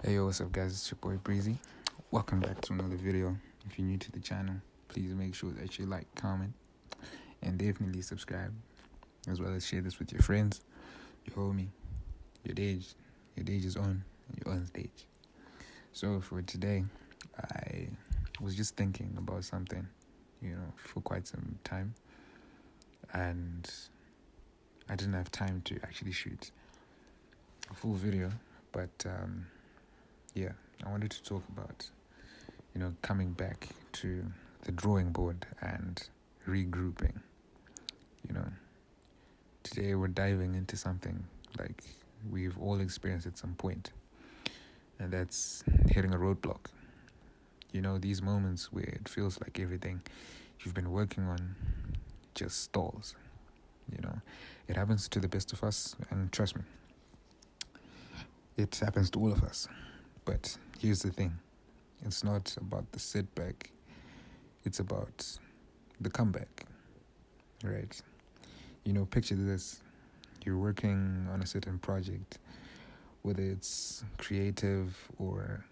Hey yo, what's up guys, it's your boy Breezy. Welcome back to another video. If you're new to the channel, please make sure that you like, comment, and definitely subscribe, as well as share this with your friends, your homie, your Dage. Your Dage is on, and you're on stage. So for today, I was just thinking about something, for quite some time, and I didn't have time to actually shoot a full video, but I wanted to talk about, coming back to the drawing board and regrouping. Today we're diving into something like we've all experienced at some point, and that's hitting a roadblock. These moments where it feels like everything you've been working on just stalls. It happens to the best of us, and trust me, it happens to all of us. But here's the thing. It's not about the setback. It's about the comeback, right? Picture this. You're working on a certain project, whether it's creative or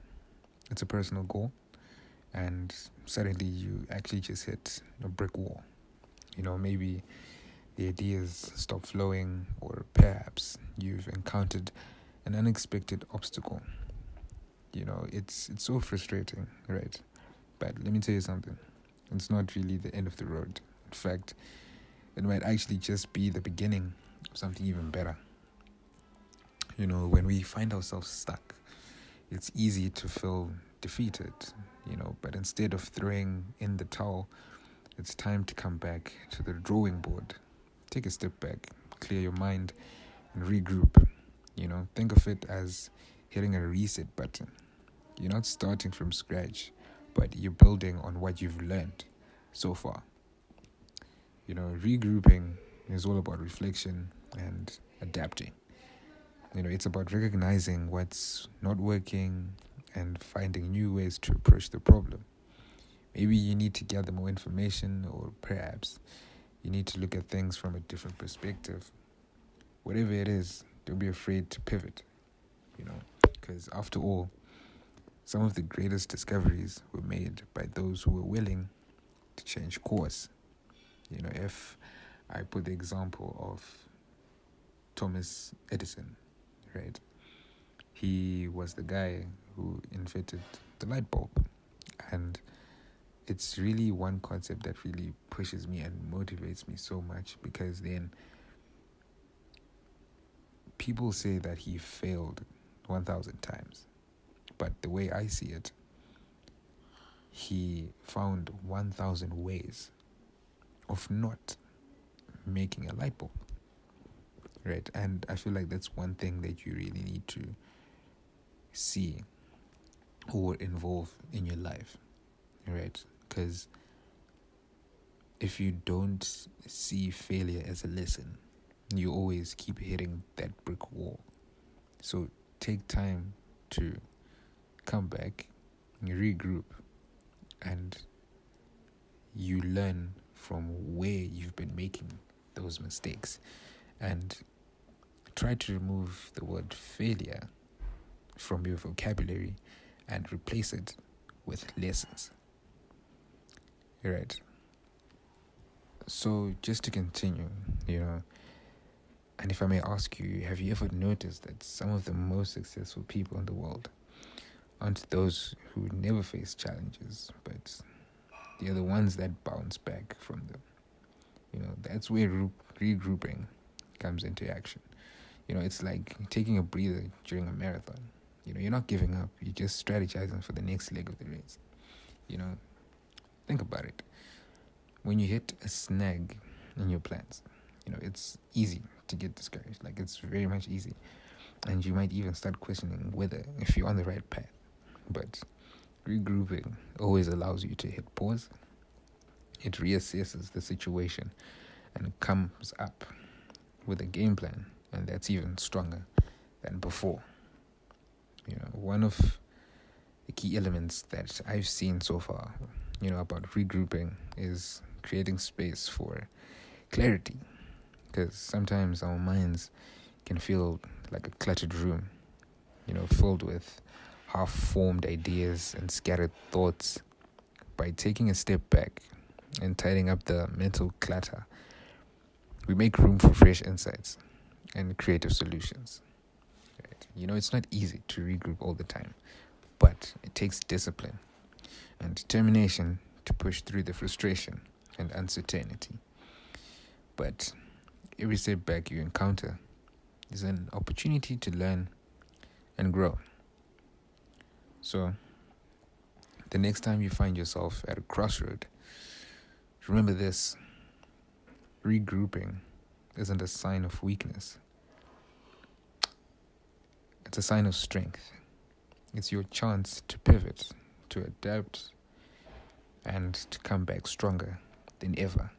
it's a personal goal, and suddenly you actually just hit a brick wall. Maybe the ideas stop flowing, or perhaps you've encountered an unexpected obstacle. It's so frustrating, right? But let me tell you something. It's not really the end of the road. In fact, it might actually just be the beginning of something even better. When we find ourselves stuck, it's easy to feel defeated, but instead of throwing in the towel, it's time to come back to the drawing board. Take a step back, clear your mind, and regroup. Think of it as hitting a reset button. You're not starting from scratch, but you're building on what you've learned so far. Regrouping is all about reflection and adapting. It's about recognizing what's not working and finding new ways to approach the problem. Maybe you need to gather more information, or perhaps you need to look at things from a different perspective. Whatever it is, don't be afraid to pivot, because after all, some of the greatest discoveries were made by those who were willing to change course. If I put the example of Thomas Edison, right? He was the guy who invented the light bulb. And it's really one concept that really pushes me and motivates me so much, because then people say that he failed 1,000 times. But the way I see it, he found 1,000 ways of not making a light bulb, right? And I feel like that's one thing that you really need to see or involve in your life, right? Because if you don't see failure as a lesson, you always keep hitting that brick wall. So take time to come back, regroup, and you learn from where you've been making those mistakes, and try to remove the word failure from your vocabulary and replace it with lessons. Right. So just to continue, and if I may ask you, have you ever noticed that some of the most successful people in the world aren't those who never face challenges, but they're the ones that bounce back from them? That's where regrouping comes into action. It's like taking a breather during a marathon. You're not giving up. You're just strategizing for the next leg of the race. Think about it. When you hit a snag in your plans, it's easy to get discouraged. Like, it's very much easy. And you might even start questioning whether if you're on the right path. But regrouping always allows you to hit pause. It reassesses the situation and comes up with a game plan, and that's even stronger than before. One of the key elements that I've seen so far, about regrouping is creating space for clarity, because sometimes our minds can feel like a cluttered room, filled with half-formed ideas and scattered thoughts. By taking a step back and tidying up the mental clutter, we make room for fresh insights and creative solutions. Right? It's not easy to regroup all the time, but it takes discipline and determination to push through the frustration and uncertainty. But every setback you encounter is an opportunity to learn and grow. So, the next time you find yourself at a crossroad, remember this: regrouping isn't a sign of weakness, it's a sign of strength. It's your chance to pivot, to adapt, and to come back stronger than ever.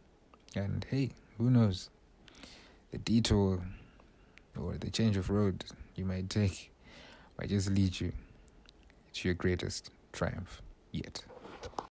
And hey, who knows? The detour or the change of road you might take might just lead you to your greatest triumph yet.